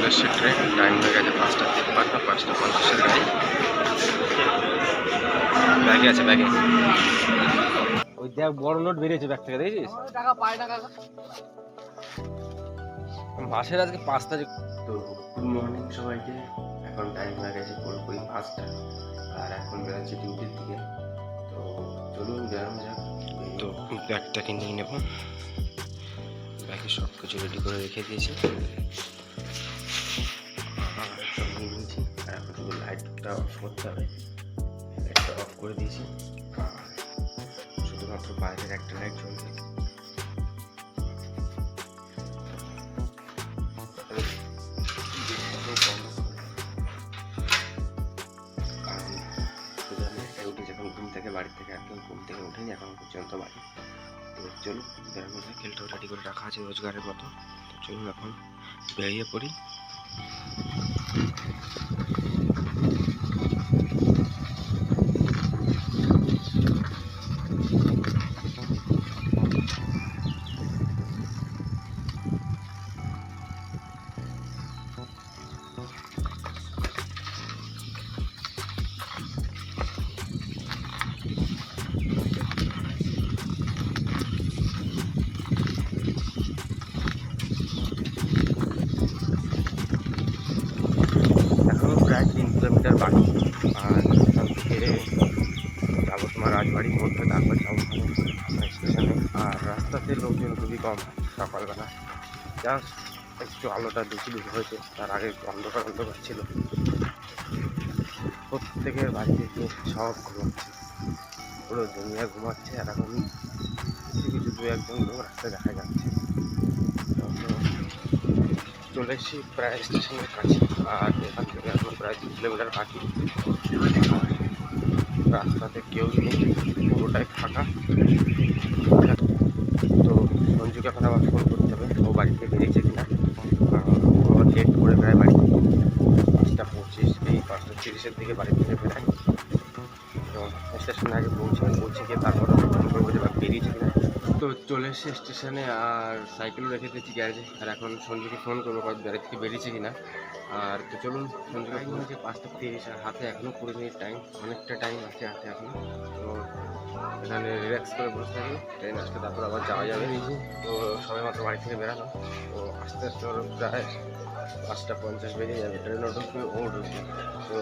চলে এসছে train, time হয়ে গেছে 5:53, 5:50 গাড়ি। ব্যাগে আছে, ব্যাগে ওই দেখ বড় নোট বেরিয়েছে ব্যাগ থেকে, দেখেছিস? টাকা পায় না কাকা। বাসের আজকে 5 তারিখ। তো গুড মর্নিং সবাইকে। এখন টাইম হয়ে গেছে পুরোপুরি 5টা, আর এখন বেরোচ্ছি ডিউটির দিকে। তো চলুন বেরোনো যাক। তো ব্যাগটাকে নিয়ে নেব, ব্যাগে সব কিছু রেডি করে রেখে দিয়েছি। সব নিয়ে নিয়েছি, আর এখন শুধু লাইটটা অফ করতে হবে। লাইটটা অফ করে দিয়েছি, আর শুধুমাত্র বাইরের একটা লাইট জ্বলবে। যখন ঘুম থেকে বাড়ি থেকে একদম ঘুম থেকে উঠেনি এখন পর্যন্ত বাড়ি। তো চলুন বেরোনো যায়, খেলটাও রেডি করে রাখা আছে রোজগারের মতো। তো চলুন এখন বেরিয়ে পড়ি। এখনও প্রায় 3 কিলোমিটার বাকি, আর এখান থেকে যাবো তোমার রাজবাড়ির মধ্যে, তারপর যাবো স্টেশনে। আর রাস্তাতে লোকজন খুবই কম সকালবেলা, জাস্ট একটু আলোটা বেশি হয়েছে, তার আগে অন্ধকার অন্ধকার ছিল। প্রত্যেকের বাড়িতে গিয়ে সব ঘুমাচ্ছে, পুরো দুনিয়া ঘুমাচ্ছে। আর এখন কিছু কিছু দু একজন লোক রাস্তায় দেখা যাচ্ছে। চলে এসেছি প্রায় স্টেশনের কাছে, আর এখান থেকে এখন প্রায় 2 কিলোমিটার বাকি। রাস্তাতে কেউ নেই, পুরোটাই ফাঁকা। তো সঞ্জুকে এখন আবার ফোন করতে হবে, ও বাড়িতে বেরিয়েছে কিনা। ও আবার লেট করে প্রায় বাড়ি 5:25, এই 5:30-এর দিকে বাড়ি থেকে বেরায়। তো স্টেশনে আগে পৌঁছে গিয়ে তারপর ফোন করবো যে বেরিয়েছে কিনা। তো চলে এসেছি স্টেশনে, আর সাইকেলও রেখে দিয়েছি গ্যারেজে। আর এখন সঞ্জুকে ফোন করবো বাড়ি থেকে বেরিয়েছে কিনা। আর তো চলুন, সঞ্জুকে ফোন হয়েছে 5:30, আর হাতে এখনও 20 মিনিট টাইম, অনেকটা টাইম আছে হাতে এখনও। তো এখানে রিল্যাক্স করে বসে থাকি, ট্রেন আসলে তারপর আবার যাওয়া যাবে। তো সবাই মাত্র বাড়ি থেকে বেরালো, তো আস্তে আস্তে ওর প্রায় 5:50 বেজে যাবে, ট্রেনও ঢুকবে, ও ঢুকবে। তো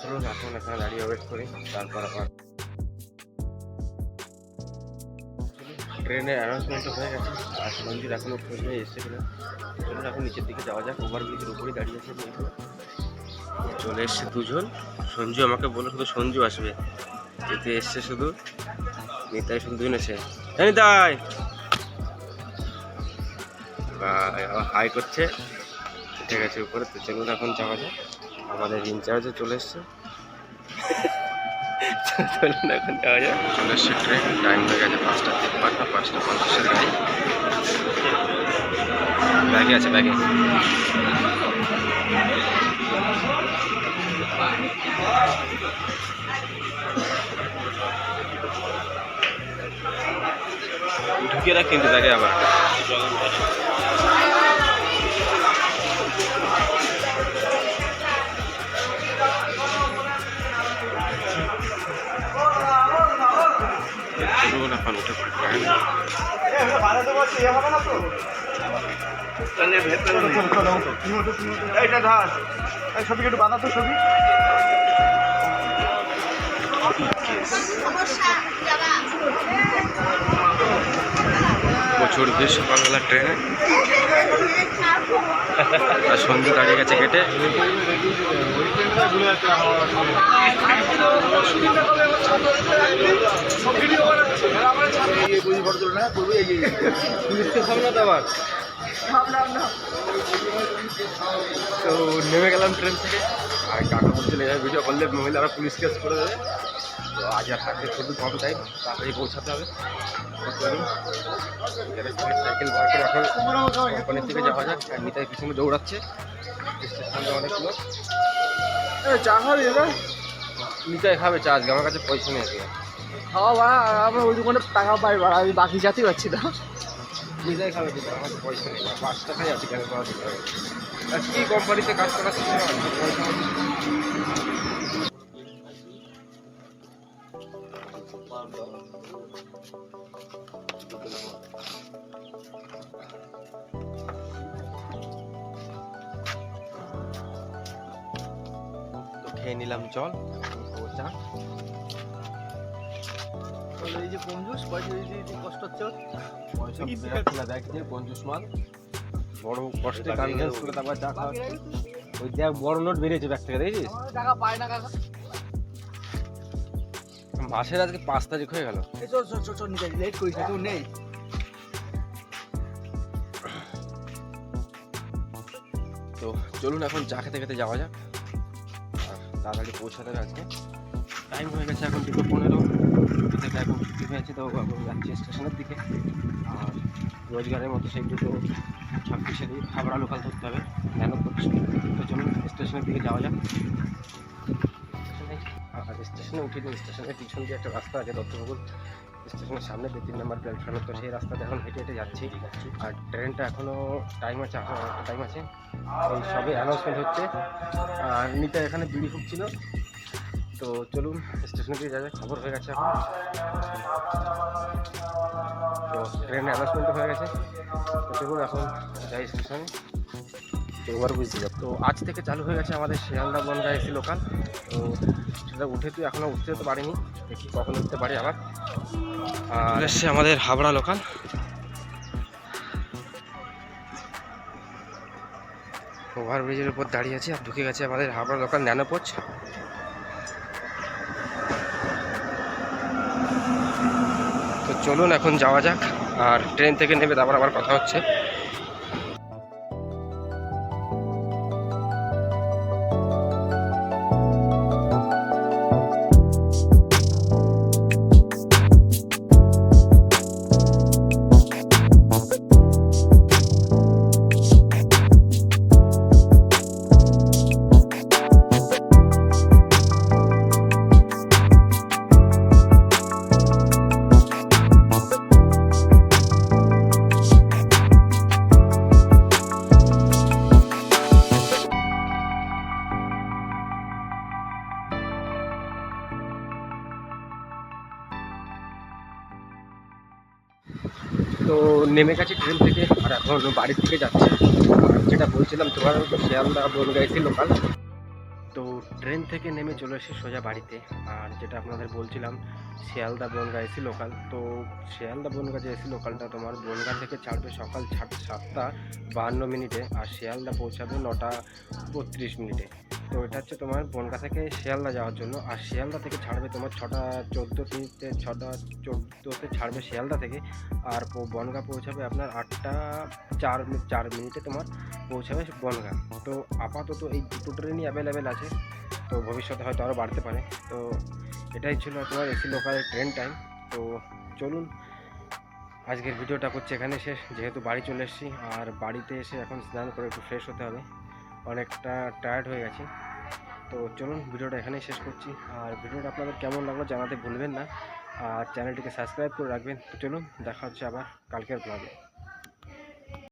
চলুন এখন এখানে দাঁড়িয়ে ওয়েট করি, তারপর আবার ট্রেনের অ্যানাউন্সমেন্টও হয়ে গেছে। আর সঞ্জুর এখনও খোঁজ নিয়ে এসছে কিনা। চলুন এখন নিচের দিকে যাওয়া যাক, ওভারব্রিজের উপরেই দাঁড়িয়ে আছে। চলে এসছে দুজন, সঞ্জু আমাকে বললো শুধু সঞ্জু আসবে, যেতে এসছে শুধু নিতাই, শুধু দুজন এসে নিতাই হাই করছে, ঠিক আছে উপরে। তো চলুন এখন যাওয়া যায়, আমাদের ইনচার্জও চলে এসছে। চলুন এখন যাওয়া যায়। চলে এসছে ট্রেন, টাইম হয়ে গেছে 5:53, 5:50 গাড়ি। ব্যাগে আছে, ব্যাগে ঢুকিয়ে রাখ কিন্তু ব্যাগে আবার। এখন উঠে ছবি একটু বানাতো, ছবি প্রচুর ভিড় সকালবেলা ট্রেনে। আর সঞ্জু দাঁড়িয়ে গেছে গেটে। তো নেমে গেলাম ট্রেন থেকে, আর কাকা বলছিল এভাবে ভিডিও করলে মহিলারা পুলিশ কেস করে দেবে। তো আজ আর হাতে শুধু কম টাইম, তাড়াতাড়ি পৌঁছাতে হবে। সাইকেল বার করে এখন কোম্পানির থেকে যাওয়া যাক। আর নিতাই পিছনে দৌড়াচ্ছে, স্টেশনে অনেক লোক। চা খাবে দাদা? নিতাই খাবে চা, আজকে আমার কাছে পয়সা নেই। খাওয়া ভাড়া আমরা ওই দোকানে টাকা পাই ভাড়া, আমি বাকি যাতেই পারছি না। নিতাই খাবে, আমার কাছে পয়সা নেই, 5 টাকাই আছে কেন করা। কি কোম্পানিতে কাজ করাচ্ছি? তো খেয়ে নিলাম জল, চা। এই যে কঞ্জুস পয়সা দিতে কষ্ট হচ্ছে ওর। পয়সা দেখছে কঞ্জুস মাল, বড় কষ্টে কনভিন্স করে তারপর চা খাওয়া। ওই দেখ বড় নোট বেরিয়েছে ব্যাগ থেকে, দেখেছিস? আমাদের টাকা পায় না কাকা। মাসের আজকে 5 তারিখ হয়ে গেল। এই চল চল চল চল নিচে লেট করিস না, কেউ নেই। তো চলুন এখন চা খেতে খেতে যাওয়া যাক, আর তাড়াতাড়ি পৌঁছাতে হবে। আজকে টাইম হয়ে গেছে এখন 2:15, থেকে এখন ছুটি হয়েছে। তো এখন যাচ্ছি স্টেশনের দিকে। আর রোজগারের মতো সেই 2:26 হাবড়া লোকাল ধরতে হবে, ন্যানো কোচ। তো চলুন স্টেশনের দিকে যাওয়া যাক। আর স্টেশনে উঠে দিন, স্টেশনের পিছন দিয়ে একটা রাস্তা আছে দত্তভবন স্টেশনের সামনে 2-3 নম্বর প্ল্যাটফর্মে। তো সেই রাস্তাতে এখন হেঁটে হেঁটে যাচ্ছি। আর ট্রেনটা এখনও টাইম আছে, টাইম আছে। এই সবে অ্যানাউন্সমেন্ট হচ্ছে। আর নিতা এখানে বিড়ি ফুটছিল। তো চলুন স্টেশনে দিয়ে যাবে, খবর হয়ে গেছে এখন। তো ট্রেনের অ্যানাউন্সমেন্ট হয়ে গেছে। তো চলুন এখন যাই স্টেশনে। এবার বুঝতে পারছি। তো আজ থেকে চালু হয়ে গেছে আমাদের শিয়ালদা বনগাঁ এসি লোকাল। তো সেটা উঠে তুই এখনও উঠতে তো পারিনি, দেখি কখন উঠতে পারি আবার। আর এসছে আমাদের হাবড়া লোকাল। ওভারব্রিজের উপর দাঁড়িয়ে আছি, আর ঢুকে গেছে আমাদের হাবড়া লোকাল ন্যানো কোচ। তো চলুন এখন যাওয়া যাক, আর ট্রেন থেকে নেমে তারপর আবার কথা হচ্ছে। তো নেমে গেছি ট্রেন থেকে, আর এখন বাড়ির থেকে যাচ্ছি। আর যেটা বলছিলাম তোমার, শিয়ালদা বনগাঁ এসি লোকাল। তো ট্রেন থেকে নেমে চলে এসেছি সোজা বাড়িতে। আর যেটা আপনাদের বলছিলাম শিয়ালদা বনগাঁ এসি লোকাল। তো শিয়ালদা বনগাঁ যে এসি লোকালটা তোমার বনগাঁ থেকে ছাড়বে সকাল 7:52, আর শিয়ালদা পৌঁছাবে 9:32। তো এটা হচ্ছে তোমার বনগাঁ থেকে শিয়ালদা যাওয়ার জন্য। আর শিয়ালদা থেকে ছাড়বে তোমার 6:14 ছাড়বে শিয়ালদা থেকে। আর বনগাঁ পৌঁছাবে আপনার 8:04 তোমার পৌঁছাবে বনগাঁ। তো আপাতত এই দুটো ট্রেনই অ্যাভেলেবেল আছে, তো ভবিষ্যতে হয়তো আরও বাড়তে পারে। তো এটাই ছিল তোমার এসি লোকালের ট্রেন টাইম। তো চলুন আজকের ভিডিওটা করছি এখানে শেষ, যেহেতু বাড়ি চলে এসেছি। আর বাড়িতে এসে এখন স্নান করে একটু ফ্রেশ হতে হবে, অনেকটা টায়ার্ড হয়ে গেছি। তো চলুন ভিডিওটা এখানেই শেষ করছি। আর ভিডিওটা আপনাদের কেমন লাগলো জানাতে ভুলবেন না, আর চ্যানেলটিকে সাবস্ক্রাইব করে রাখবেন। তো চলুন দেখা হচ্ছে আবার কালকের ব্লগে।